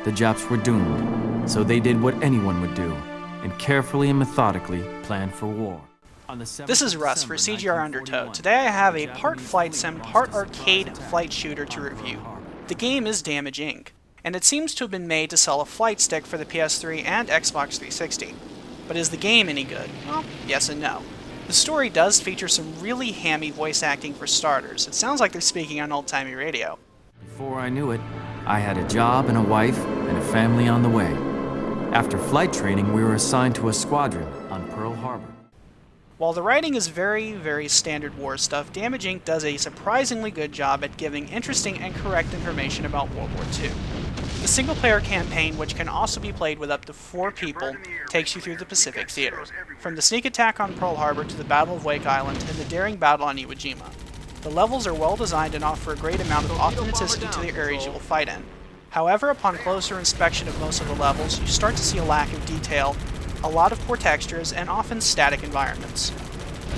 the Japs were doomed, so they did what anyone would do, and carefully and methodically planned for war. This is Russ for CGRundertow. Today I have a part flight sim, part arcade flight shooter to review. The game is Damage Inc., and it seems to have been made to sell a flight stick for the PS3 and Xbox 360. But is the game any good? Well, yes and no. The story does feature some really hammy voice acting for starters. It sounds like they're speaking on old-timey radio. Before I knew it, I had a job and a wife and a family on the way. After flight training, we were assigned to a squadron on Pearl Harbor. While the writing is very, very standard war stuff, Damage Inc. does a surprisingly good job at giving interesting and correct information about World War II. The single-player campaign, which can also be played with up to 4 people, takes you through the Pacific Theater, from the sneak attack on Pearl Harbor to the Battle of Wake Island and the daring battle on Iwo Jima. The levels are well designed and offer a great amount of authenticity to the areas you will fight in. However, upon closer inspection of most of the levels, you start to see a lack of detail, a lot of poor textures, and often static environments.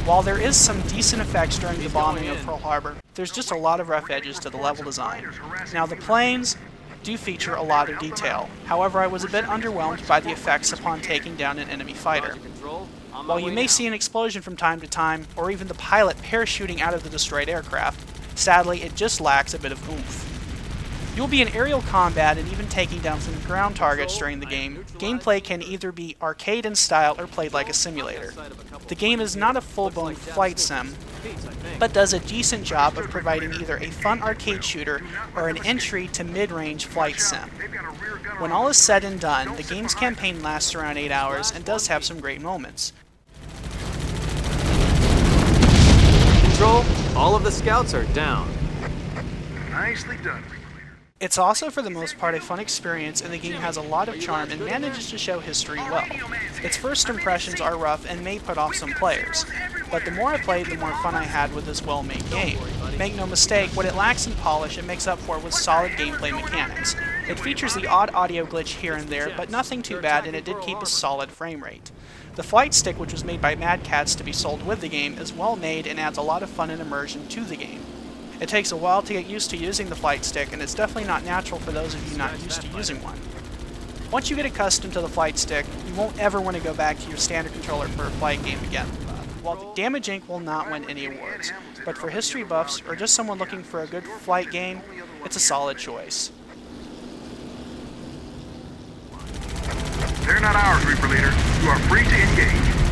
While there is some decent effects during the bombing of Pearl Harbor, there's just a lot of rough edges to the level design. Now, the planes do feature a lot of detail. However, I was a bit underwhelmed by the effects upon taking down an enemy fighter. While you may see an explosion from time to time, or even the pilot parachuting out of the destroyed aircraft, sadly it just lacks a bit of oomph. You'll be in aerial combat and even taking down some ground targets during the game. Gameplay can either be arcade in style or played like a simulator. The game is not a full-blown flight sim, but does a decent job of providing either a fun arcade shooter or an entry to mid-range flight sim. When all is said and done, the game's campaign lasts around 8 hours and does have some great moments. Control, all of the scouts are down. Nicely done. It's also, for the most part, a fun experience, and the game has a lot of charm and manages to show history well. Its first impressions are rough and may put off some players, but the more I played, the more fun I had with this well-made game. Make no mistake, what it lacks in polish, it makes up for with solid gameplay mechanics. It features the odd audio glitch here and there, but nothing too bad, and it did keep a solid frame rate. The flight stick, which was made by Mad Catz to be sold with the game, is well made and adds a lot of fun and immersion to the game. It takes a while to get used to using the flight stick, and it's definitely not natural for those of you not used to using one. Once you get accustomed to the flight stick, you won't ever want to go back to your standard controller for a flight game again. While Damage Inc. will not win any awards, but for history buffs or just someone looking for a good flight game, it's a solid choice. They're not ours, Reaper Leader. You are free to engage.